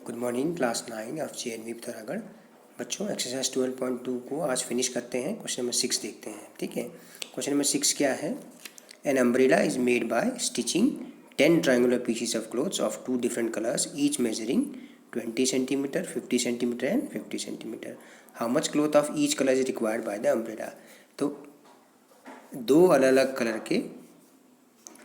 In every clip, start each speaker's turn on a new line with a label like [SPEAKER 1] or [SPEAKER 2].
[SPEAKER 1] Good morning class 9 of JNV Pithoragarh. बच्चों exercise 12.2 को आज फिनिश करते हैं। क्वेश्चन नंबर 6 देखते हैं। ठीक है, क्वेश्चन नंबर 6 क्या है? An umbrella is made by stitching 10 triangular pieces of clothes of 2 different colours each measuring 20 centimetre, 50 centimetre and 50 centimetre. How much cloth of each colour is required by the umbrella. तो दो अलग अलग colour के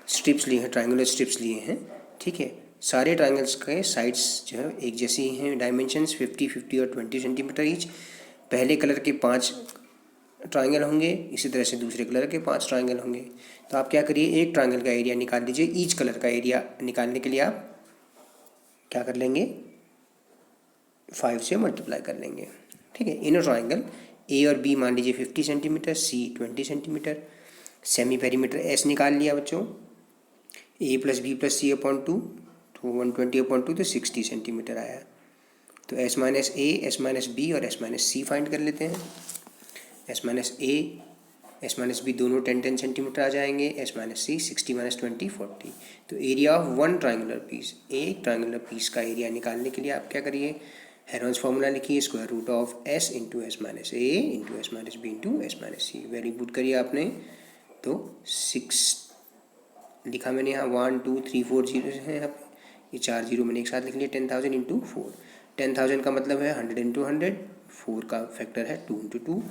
[SPEAKER 1] strips लिए हैं, triangular strips लिए हैं। ठीक है, सारे ट्रायंगल्स के साइड्स जो है एक जैसी ही हैं। डायमेंशंस 50, 50 और 20 सेंटीमीटर ईच। पहले कलर के 5 ट्रायंगल होंगे, इसी तरह से दूसरे कलर के 5 ट्रायंगल होंगे। तो आप क्या करिए, एक ट्रायंगल का एरिया निकाल लीजिए। ईच कलर का एरिया निकालने के लिए आप क्या कर लेंगे, 5 से मल्टीप्लाई कर लेंगे। ठीक है, इनर ट्रायंगल ए और बी मान लीजिए 50 सेंटीमीटर, सी 20 सेंटीमीटर। सेमी पेरीमीटर एस निकाल लिया बच्चों, ए प्लस बी प्लस सी अपॉन 2, तो 120 अपॉन 2 तो 60 सेंटीमीटर आया। तो S minus A, S minus B और एस माइनस सी फाइंड कर लेते हैं। S minus A, S minus B दोनों 10-10 सेंटीमीटर आ जाएंगे। S minus C 60 minus 20 40। तो area of one triangular piece, एक ट्राइंगुलर पीस का एरिया निकालने के लिए आप क्या करिए, हेरोन्स फार्मूला लिखिए, square root of S into S minus A into S minus B into S minus C. Very good करिए आपने। तो 6 लिखा मैंने यहाँ, 1 2 3 4 जीरो हैं यहाँ पे, ये 4 जीरो मैंने एक साथ लिख लिया। 10,000 इंटू 4, 10,000 का मतलब है 100 इंटू 100, 4 का फैक्टर है 2 इंटू 2।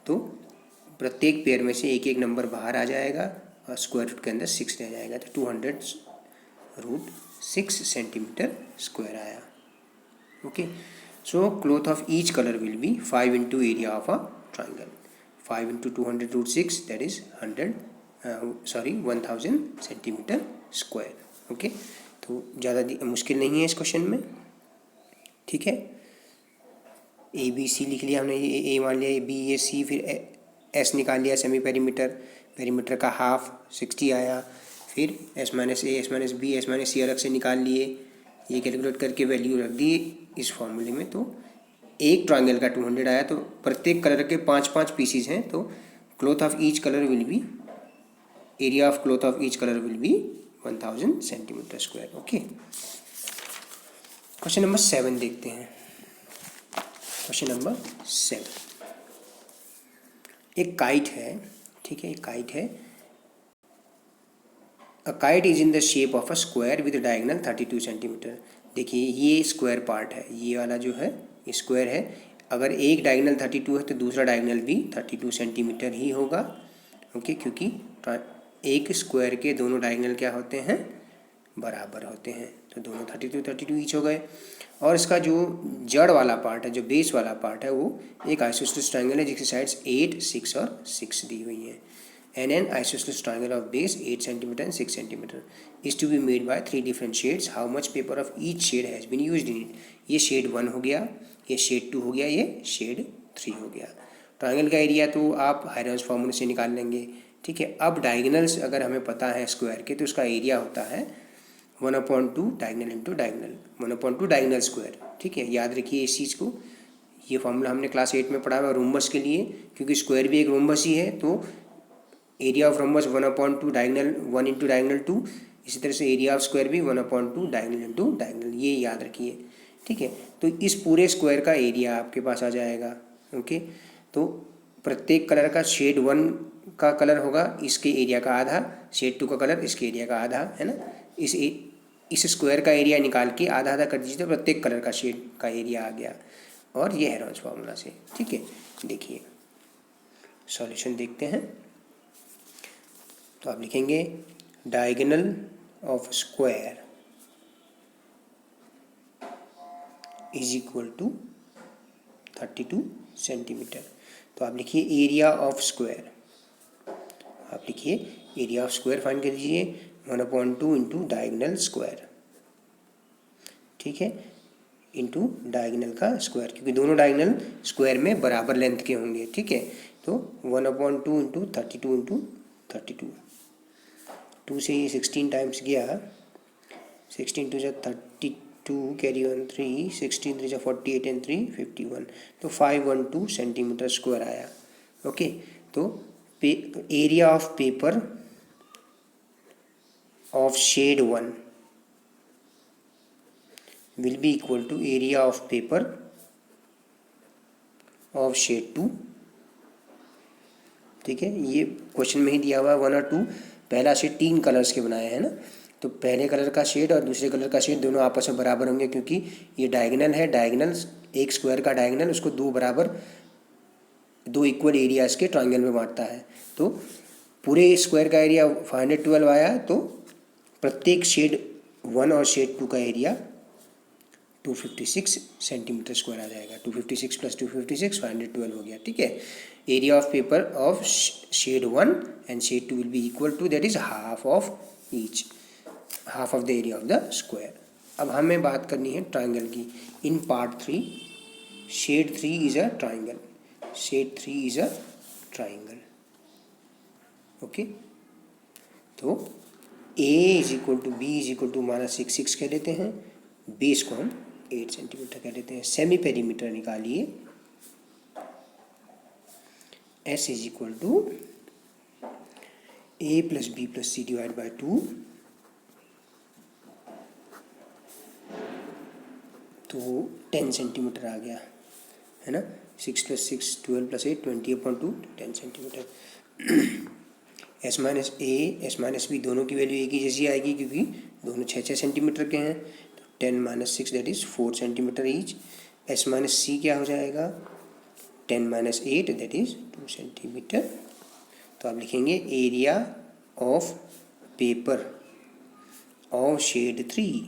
[SPEAKER 1] तो प्रत्येक पेयर में से एक एक नंबर बाहर आ जाएगा और स्क्वायर रूट के अंदर 6 रह जाएगा। तो 200√6 सेंटीमीटर स्क्वायर आया। Okay, so cloth of each colour will be 5 into area of a triangle. 5 into 200√6 that is 1000 centimetre square. Okay, तो ज़्यादा मुश्किल नहीं है इस क्वेश्चन में। ठीक है, ए बी सी लिख लिया हमने, ए मान लिया, बी ये सी, फिर एस निकाल लिया सेमी पेरीमीटर, पेरीमीटर का हाफ 60 आया। फिर S minus A, S minus B, S minus C अलग से निकाल लिए, ये कैलकुलेट करके वैल्यू रख दी इस फॉर्मूले में। तो एक ट्रायंगल का 200 आया। तो प्रत्येक कलर के 5-5 पीसीज हैं। तो cloth of each colour will be, area of cloth of each colour will be 1000 centimetre square. Okay, question number 7 देखते हैं। क्वेश्चन नंबर 7, एक काइट है। ठीक है, एक काइट है। A kite is in the shape of a square with diagonal 32 centimetre. देखिए ये स्क्वायर पार्ट है, ये वाला जो है स्क्वायर है। अगर एक डायगोनल 32 है तो दूसरा डायगोनल भी 32 सेंटीमीटर ही होगा। ओके, क्योंकि एक स्क्वायर के दोनों डायगोनल क्या होते हैं, बराबर होते हैं। तो दोनों 32 ईच हो गए। और इसका जो जड़ वाला पार्ट है, जो बेस वाला पार्ट है, वो एक आइसोसेलेस ट्रायंगल है जिसकी साइड्स 8, 6 और 6 दी हुई हैं। An isosceles triangle of base 8 centimetre and 6 centimetre is to be made by 3 different shades. How much paper of each shade has been used in it. ये शेड 1 हो गया, ये शेड 2 हो गया, ये शेड 3 हो गया। ट्रायंगल का एरिया तो आप हेरोन्स फार्मूले से निकाल लेंगे। ठीक है, अब डायगोनल्स अगर हमें पता है स्क्वायर के, तो उसका एरिया होता है 1/2 diagonal into diagonal, 1/2 diagonal square. ठीक है, याद रखिए इस चीज़ को। ये फॉर्मूला हमने क्लास 8 में पढ़ा हुआ रोम्बस के लिए, क्योंकि स्क्वायर भी एक रोम्बस ही है। तो area of rhombus 1/2 diagonal 1 into diagonal 2। इसी तरह से एरिया ऑफ स्क्वायर भी 1/2 डायगोनल इंटू डायगोनल, ये याद रखिए। ठीक है, तो इस पूरे स्क्वायर का एरिया आपके पास आ जाएगा। ओके, तो प्रत्येक कलर का शेड 1 का कलर होगा इसके एरिया का आधा, शेड 2 का कलर इसके एरिया का आधा, है ना। इस स्क्वायर का एरिया निकाल के आधा आधा कर दीजिए तो प्रत्येक कलर का शेड का एरिया आ गया। और ये हेरोन्स फार्मूला से। ठीक है, देखिए सॉल्यूशन देखते हैं। तो आप लिखेंगे diagonal of square is equal to 32 centimetre. तो आप लिखिए एरिया ऑफ स्क्वायर, आप लिखिए एरिया ऑफ स्क्वायर फाइंड कर दीजिए 1/2 इंटू डायगोनल स्क्वायर। ठीक है, इंटू डायगोनल का स्क्वायर, क्योंकि दोनों डायगोनल स्क्वायर में बराबर लेंथ के होंगे। ठीक है, तो 1/2 इंटू 32 इंटू 32, 2 से ये 16 टाइम्स गया, 16 2 जा 32, कैरी ऑन 3, 16 3 जा 48 एंड 3 51। तो 512 सेंटीमीटर स्क्वायर आया। ओके, तो area of paper of shade 1 will be equal to area of paper of shade 2। ठीक है, ये क्वेश्चन में ही दिया हुआ है 1 और 2। पहला शेड 3 कलर्स के बनाए हैं ना, तो पहले कलर का शेड और दूसरे कलर का शेड दोनों आपस में बराबर होंगे, क्योंकि ये डायगोनल है। डायगोनल, एक स्क्वायर का डायगोनल उसको दो इक्वल एरियाज़ के ट्रायंगल में बांटता है। तो पूरे स्क्वायर का एरिया 512 आया, तो प्रत्येक शेड 1 और शेड 2 का एरिया 256 सेंटीमीटर स्क्वायर आ जाएगा। 256 प्लस 256 512 हो गया। ठीक है, area of paper of shade 1 and shade 2 will be equal to, that is half of each, half of the area of the square. अब हमें बात करनी है ट्राइंगल की। In part 3 shade 3 is a triangle, shade 3 is a triangle. Okay, तो A is equal to B is equal to -6 कह लेते हैं, बेस को हम 8 सेंटीमीटर कह लेते हैं। सेमी पेरीमीटर निकालिए, S is equal to A plus B plus C divide by 2, तो 10 सेंटीमीटर आ गया है ना। 6 plus 6 12 plus 8 20/2 10 centimetre. S minus A S minus B दोनों की वैल्यू एक ही जैसी आएगी, क्योंकि दोनों 6 सेंटीमीटर के हैं। तो 10 minus 6 that is 4 centimetre each. S minus C क्या हो जाएगा, 10 माइनस 8 दैट इज़ 2 सेंटीमीटर। तो आप लिखेंगे area of paper of shade 3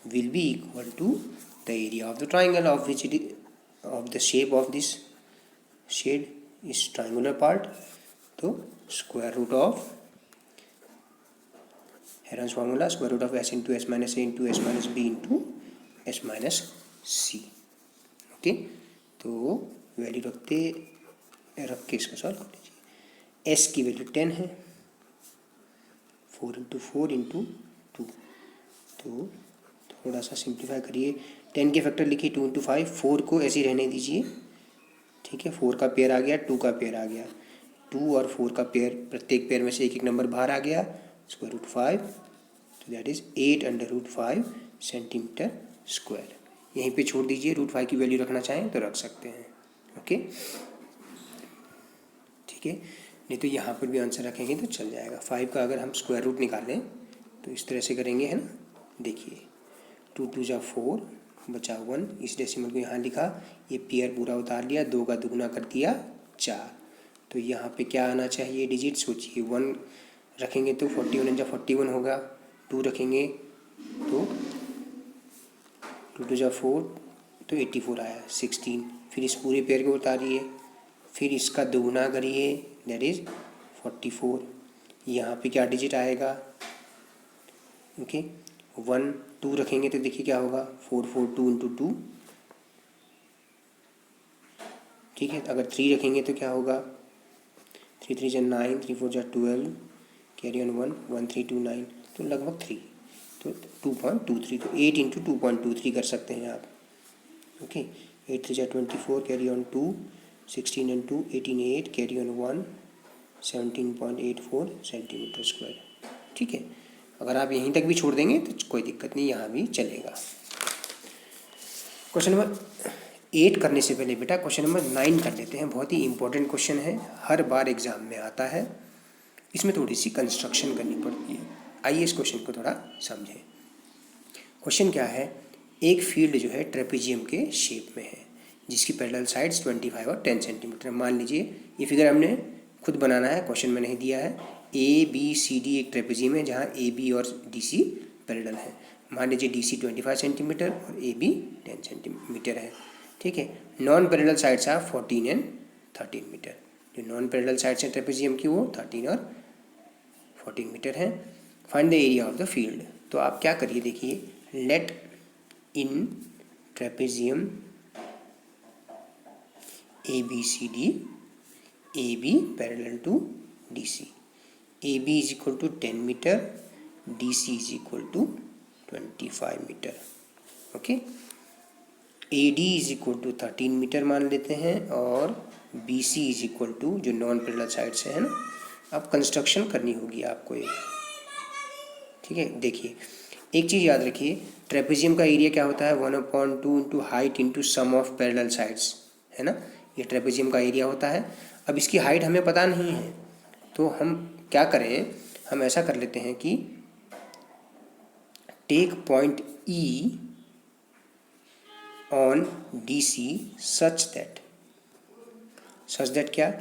[SPEAKER 1] will be equal to the area of the triangle of which it is, of the shape of this shade is triangular part. तो square root of Heron's formula, square root of s into s minus a into s minus b into s minus c। Okay, तो value रख के इसको solve कर लीजिए। s की value 10 है, 4 into 4 into 2, तो थोड़ा सा सिंप्लीफाई करिए। 10 के फैक्टर लिखिए 2 इंटू 5, 4 को ऐसे ही रहने दीजिए। ठीक है, 4 का पेयर आ गया, 2 का पेयर आ गया, 2 और 4 का पेयर, प्रत्येक पेयर में से एक एक नंबर बाहर आ गया, स्क्वायर रूट 5, तो दैट इज़ 8/5 सेंटीमीटर स्क्वायर। यहीं पे छोड़ दीजिए, रूट 5 की वैल्यू रखना चाहें तो रख सकते हैं। ओके, ठीक है, नहीं तो यहाँ पर भी आंसर रखेंगे तो चल जाएगा। 5 का अगर हम स्क्वायर रूट निकालें तो इस तरह से करेंगे, है ना। देखिए 2 2 जा 4 बचा 1, इस डेसिमल को यहाँ लिखा, ये पेयर पूरा उतार लिया, 2 का दुगना कर दिया 4। तो यहाँ पे क्या आना चाहिए डिजिट, सोचिए। 1 रखेंगे तो 41 जा 41 होगा, 2 रखेंगे तो 2 2 जा 4 तो 84 आया, 16। फिर इस पूरे पेयर को उतारिए, फिर इसका दुगना करिए, दैट इज़ 44। यहाँ पे क्या डिजिट आएगा, ओके 1 2 रखेंगे तो देखिए क्या होगा, 4 4 2 इंटू 2। ठीक है, अगर 3 रखेंगे तो क्या होगा, 3 3 जा 9, 3 4 जा 12, कैरी ऑन 1 1 3 2 9, तो लगभग 3, तो 2.23, तो 8 इंटू 2.23 कर सकते हैं आप। ओके, 8 3 जा 24, carry on 2, 16 and 2 18 8, carry on 1 17.84 centimetre square. ठीक है, अगर आप यहीं तक भी छोड़ देंगे तो कोई दिक्कत नहीं, यहाँ भी चलेगा। क्वेश्चन नंबर 8 करने से पहले बेटा क्वेश्चन नंबर 9 कर लेते हैं। बहुत ही इंपॉर्टेंट क्वेश्चन है, हर बार एग्जाम में आता है। इसमें थोड़ी सी कंस्ट्रक्शन करनी पड़ती है। आइए इस क्वेश्चन को थोड़ा समझें। क्वेश्चन क्या है, एक फील्ड जो है ट्रेपेजियम के शेप में है, जिसकी पैरेलल साइड्स 25 और 10 सेंटीमीटर। मान लीजिए ये फिगर हमने खुद बनाना है, क्वेश्चन में नहीं दिया है। ए बी सी डी एक ट्रेपेजियम है जहाँ ए बी और डी सी पैरेलल है। मान लीजिए डी सी 25 सेंटीमीटर और ए बी 10 सेंटीमीटर है। ठीक है, non parallel sides are 14 and 13 metre. जो नॉन पैरेलल साइड्स हैं ट्रेपेजियम की वो 13 और 14 मीटर हैं। Find the area of the field. तो आप क्या करिए, देखिए, let in trapezium A B C D, A B parallel to D C, A B is equal to 10 metre, D C is equal to 25 metre. Okay, A D is equal to 13 metre मान लेते हैं, और B C is equal to, जो non parallel side से है ना, अब construction करनी होगी आपको एक। ठीक है, देखिए एक चीज़ याद रखिए, ट्रेपेजियम का एरिया क्या होता है, 1/2 into height into sum of parallel sides, है ना। ये ट्रेपेजियम का एरिया होता है। अब इसकी हाइट हमें पता नहीं है, तो हम क्या करें, हम ऐसा कर लेते हैं कि take point E on DC such that क्या,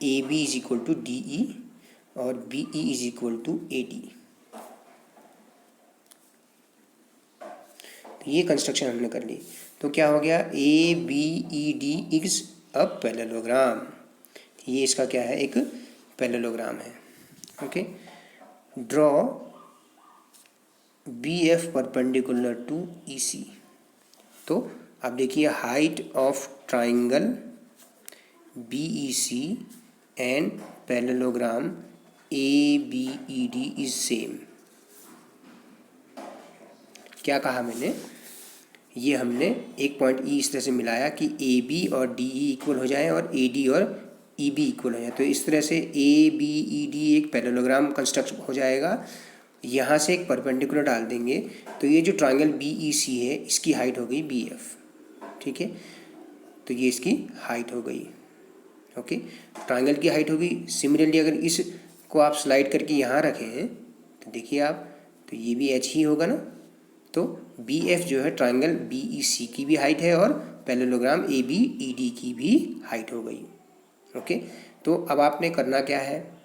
[SPEAKER 1] AB is equal to DE और BE is equal to AD। तो ये कंस्ट्रक्शन हमने कर ली। तो क्या हो गया, ABED इज अ पैरेललोग्राम। ये इसका क्या है, एक पैरेललोग्राम है। Okay, draw BF perpendicular to EC। तो अब देखिए, height of triangle BEC and parallelogram ABED is same. क्या कहा मैंने, ये हमने एक पॉइंट E इस तरह से मिलाया कि AB और DE इक्वल हो जाए और AD और EB इक्वल हो जाए। तो इस तरह से ABED एक पैरेललोग्राम कंस्ट्रक्ट हो जाएगा। यहाँ से एक परपेंडिकुलर डाल देंगे, तो ये जो ट्रायंगल BEC है इसकी हाइट हो गई BF। ठीक है, तो ये इसकी हाइट हो गई। ओके, ट्रायंगल की हाइट हो गई। सिमिलरली अगर इसको आप स्लाइड करके यहाँ रखें तो देखिए आप, तो ये भी H ही होगा ना। तो BF जो है ट्रायंगल BEC की भी हाइट है और पैरेललोग्राम ABED की भी हाइट हो गई। ओके, तो अब आपने करना क्या है,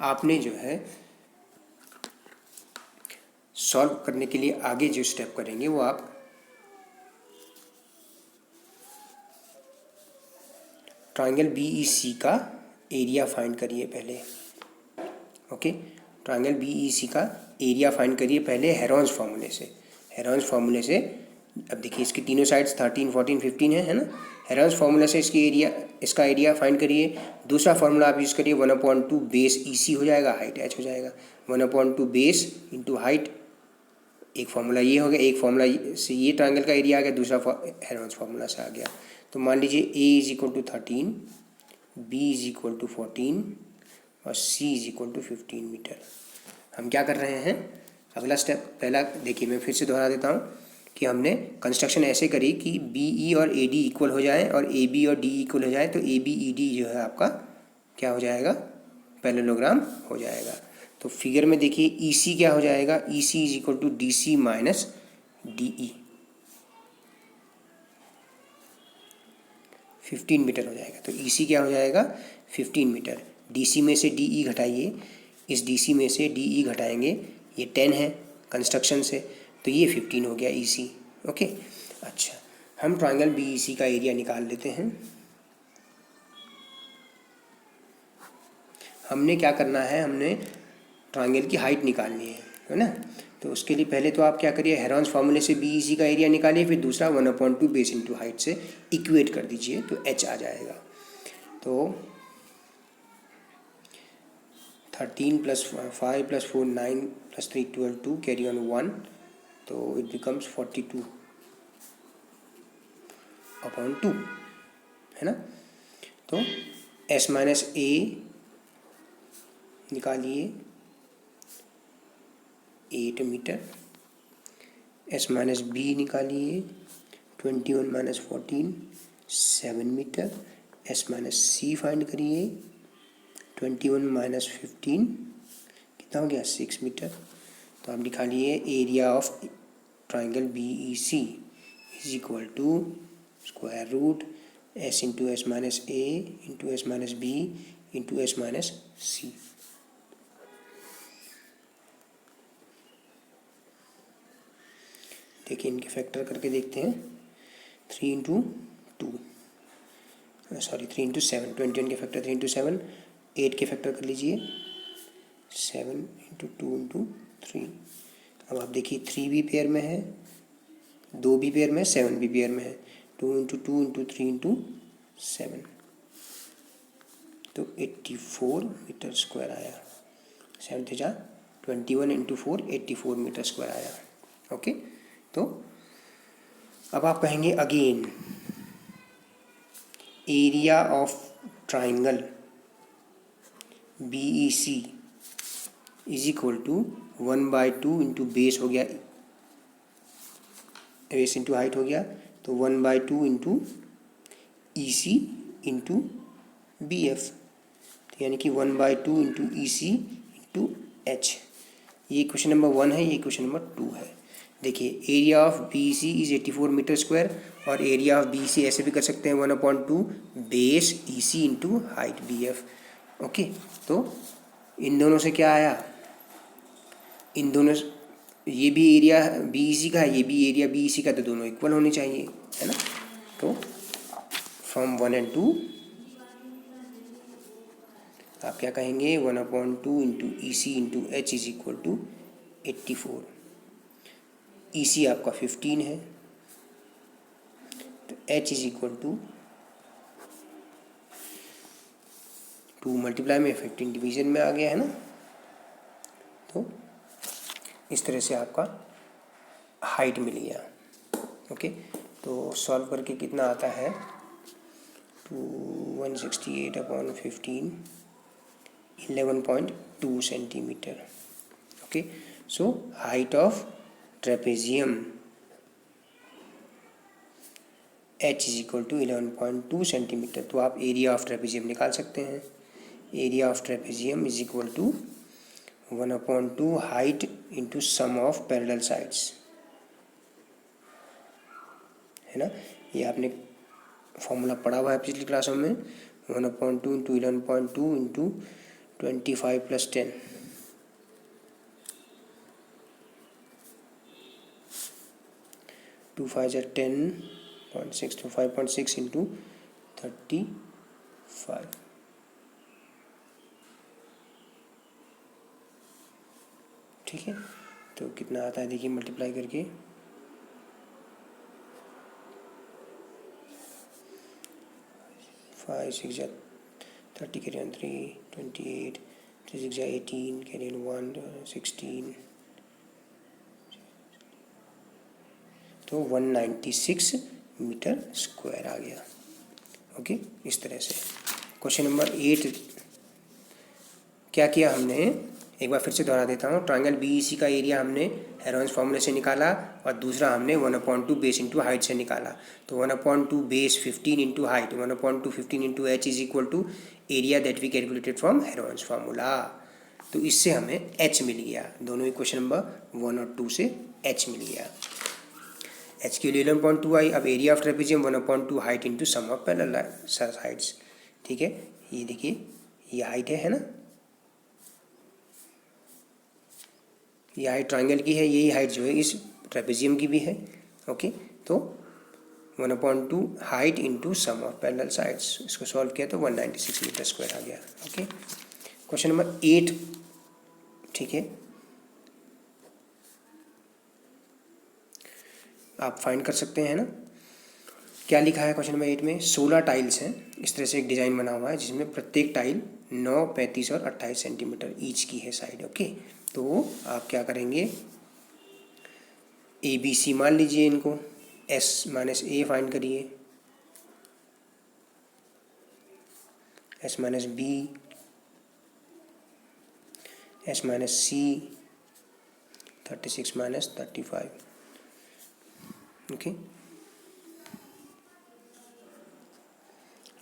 [SPEAKER 1] आपने जो है सॉल्व करने के लिए आगे जो स्टेप करेंगे वो आप ट्रायंगल BEC का एरिया फाइंड करिए पहले। ओके, ट्रायंगल BEC का एरिया फाइंड करिए पहले हेरोन्स फार्मूले से। हेरोन्स फार्मूले से, अब देखिए इसकी तीनों साइड्स 13, 14, 15 है ना। हेरोन्स फार्मूला से इसका एरिया फाइंड करिए। दूसरा फार्मूला आप यूज़ करिए, 1/2 बेस EC हो जाएगा, हाइट H हो जाएगा। 1/2 बेस इंटू हाइट, एक फार्मूला ये हो गया, एक फार्मूला से ये ट्रायंगल का एरिया आ गया, दूसरा हेरोन्स फार्मूला से आ गया। तो मान लीजिए A is equal to 13, B is equal to 14 और C is equal to 15 metre. हम क्या कर रहे हैं, अगला स्टेप, पहला देखिए मैं फिर से दोहरा देता हूँ कि हमने कंस्ट्रक्शन ऐसे करी कि BE और AD इक्वल हो जाए और AB और DE इक्वल हो जाए, तो ABED जो है आपका क्या हो जाएगा, पैरेललोग्राम हो जाएगा। तो फिगर में देखिए EC क्या हो जाएगा, EC is equal to DC minus DE, 15 metre हो जाएगा। तो EC क्या हो जाएगा, 15 मीटर। DC में से DE घटाइए, इस DC में से DE घटाएंगे, ये 10 है कंस्ट्रक्शन से, तो ये 15 हो गया EC। ओके, अच्छा, हम ट्रायंगल BEC का एरिया निकाल लेते हैं। हमने क्या करना है, हमने ट्रायंगल की हाइट निकालनी है ना। तो उसके लिए पहले तो आप क्या करिए, हेरोन्स फार्मूले से BEC का एरिया निकालिए, फिर दूसरा 1/2 बेस इंटू हाइट से इक्वेट कर दीजिए, तो H आ जाएगा। तो 13 + 5 + 4 9 + 3 12, 2 कैरी ऑन 1, तो इट बिकम्स 42/2, है ना। तो S माइनस A निकालिए 8 मीटर, S माइनस B निकालिए 21 minus 14 7 metre, S minus C find करिए 21 माइनस 15 कितना हो गया, 6 मीटर। तो आप निकालिए area of triangle BEC is equal to square root S into S minus A into S minus B into S minus C। देखिए इनके फैक्टर करके देखते हैं, 3 इंटू 7, 21 के फैक्टर 3 इंटू 7, 8 के फैक्टर कर लीजिए 7 इंटू 2 इंटू 3। अब आप देखिए 3 भी पेयर में है, 2 भी पेयर में, 7 भी पेयर में है, 2 इंटू 2 इंटू 3 इंटू 7, तो 84 मीटर स्क्वायर आया। 7 × 21 इंटू 4 84 मीटर स्क्वायर आया। ओके, तो अब आप कहेंगे again area of triangle BEC is equal to 1/2 into base हो गया, बेस इंटू हाइट हो गया, तो 1/2 into E C into B F, तो यानी कि 1/2 into E C into H. ये क्वेश्चन नंबर 1 है, ये क्वेश्चन नंबर 2 है। देखिए area of B C is 84 metre square, और एरिया ऑफ बी सी ऐसे भी कर सकते हैं 1/2 base E C into height B F. Okay, तो इन दोनों से क्या आया, इन दोनों ये भी एरिया बी ई सी का है, ये भी एरिया बी ई सी का, तो दोनों इक्वल होने चाहिए, है ना। तो फ्रॉम 1 and 2 आप क्या कहेंगे, 1/2 into E C into H is equal to 84। E C आपका 15 है, तो H is equal to 2 multiply में 15 डिवीजन में आ गया, है ना। तो इस तरह से आपका हाइट मिल गया। ओके, तो सॉल्व करके कितना आता है, 168/15 11.2 centimetre. Okay, so height of trapezium h is equal to 11.2 centimetre. तो आप एरिया ऑफ ट्रेपेजियम निकाल सकते हैं। Area of trapezium is equal to 1/2 height into sum of parallel sides, है ना। ये आपने फॉर्मूला पढ़ा हुआ है पिछली क्लासों में, 1/2 इंटू 11.2 इंटू 25 + 10, 2 5 are 10.6, तो 5.6 इंटू 35, ठीक है। तो कितना आता है देखिए मल्टीप्लाई करके, 5 6 30 कैरी ऑन 3 28, 3 6 18 कैरी ऑन 1 16, तो 196 मीटर स्क्वायर आ गया। ओके, इस तरह से। क्वेश्चन नंबर 8 क्या किया हमने, एक बार फिर से दोहरा देता हूँ। ट्रायंगल बी ई सी का एरिया हमने हेरोन्स फार्मूले से निकाला, और दूसरा हमने 1/2 बेस इंटू हाइट से निकाला। तो 1/2 base 15 into height, 1/2 15 into H is equal to area that we calculated from Heron's formula. तो इससे हमें एच मिल गया, दोनों ही क्वेश्चन नंबर 1 और 2 से एच मिल गया। एच के लिए 11.2 आई। अब area of trapezium 1/2 height into sum of parallel sides, ठीक है। ये देखिए ये हाइट है ना, ये हाइट ट्रायंगल की है, यही हाइट जो है इस ट्रेपेजियम की भी है। ओके, तो 1/2 height into sum of parallel sides, इसको सॉल्व किया तो 196 मीटर स्क्वायर आ गया। ओके, क्वेश्चन नंबर 8, ठीक है, आप फाइंड कर सकते हैं ना। क्या लिखा है क्वेश्चन नंबर 8 में, 16 टाइल्स हैं। इस तरह से एक डिज़ाइन बना हुआ है जिसमें प्रत्येक टाइल 9, 35 और 28 सेंटीमीटर ईच की है साइड। ओके, तो आप क्या करेंगे, ए बी सी मान लीजिए इनको, एस माइनस ए फाइंड करिए, S minus B, S minus C, 36 minus 35। Okay,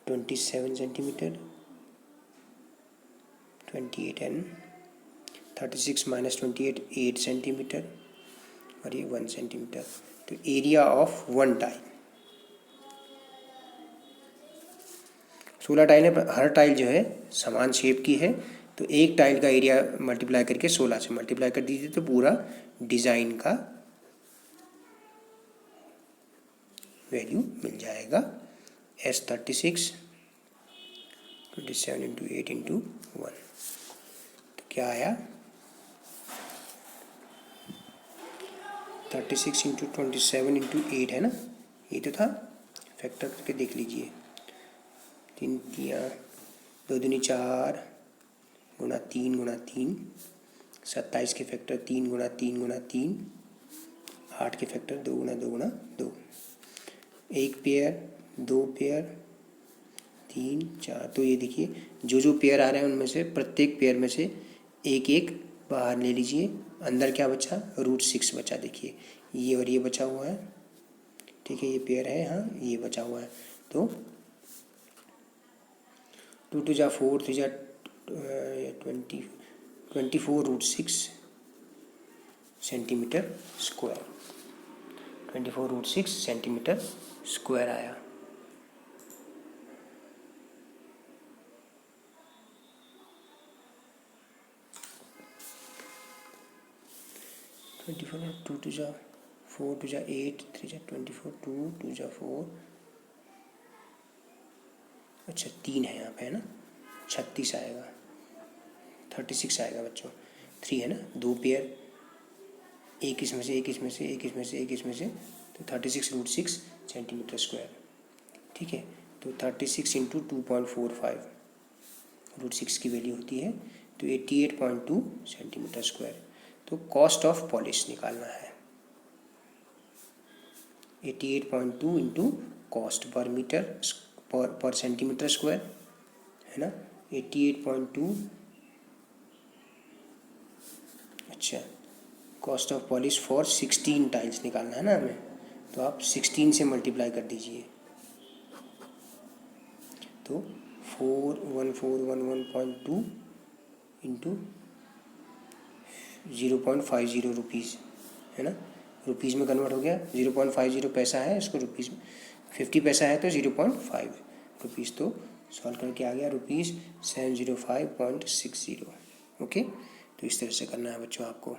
[SPEAKER 1] 27 centimetre, 28 N, 36 minus 28 8 centimetre, और ये 1 सेंटीमीटर। तो एरिया ऑफ 1 टाइल, 16 टाइल है, पर हर टाइल जो है समान शेप की है, तो एक टाइल का एरिया मल्टीप्लाई करके 16 से मल्टीप्लाई कर दीजिए, तो पूरा डिज़ाइन का वैल्यू मिल जाएगा। एस 36 27 इंटू 8 इंटू 1, तो क्या आया, 36 इंटू 27 इंटू 8 है ना, ये तो था। फैक्टर करके देख लीजिए, 3 3 2 दूनी 4 गुणा 3 गुणा 3, 27 के फैक्टर 3 गुणा 3 गुणा 3, 8 के फैक्टर 2 गुणा 2 गुणा 2, 1 पेयर 2 पेयर 3 4। तो ये देखिए जो जो पेयर आ रहे हैं उनमें से प्रत्येक पेयर में से एक एक बाहर ले लीजिए, अंदर क्या बचा, √6 बचा। देखिए ये और ये बचा हुआ है, ठीक है, ये पेयर है, हाँ ये बचा हुआ है। तो 2 2 4 3 24 √6 सेंटीमीटर स्क्वायर, 24 √6 सेंटीमीटर स्क्वायर आया। ट्वेंटी 2 2 4 2 8 3 24 2 2 4, अच्छा 3 है यहाँ पे, है ना, 36 आएगा, 36 आएगा बच्चों। 3 है ना, 2 पेयर, एक इसमें से एक इसमें से एक इसमें से एक इसमें से, तो 36 √6 सेंटीमीटर स्क्वायर, ठीक है। तो 36 इंटू 2.45 √6 की वैल्यू होती है, तो 88.2 सेंटीमीटर स्क्वायर। तो कॉस्ट ऑफ पॉलिश निकालना है, 88.2 इंटू कॉस्ट पर मीटर पर सेंटीमीटर स्क्वायर, है ना, 88.2, अच्छा cost of polish for 16 tiles निकालना है ना हमें, तो आप 16 से मल्टीप्लाई कर दीजिए, तो 41411.2 इंटू 0.50 रुपीज़, है ना, रुपीज़ में कन्वर्ट हो गया, 0.50 पैसा है, इसको रुपीज़ में 50 पैसा है तो 0.5 रुपीज़, तो सॉल्व करके आ गया ₹705.60। ओके, तो इस तरह से करना है बच्चों आपको।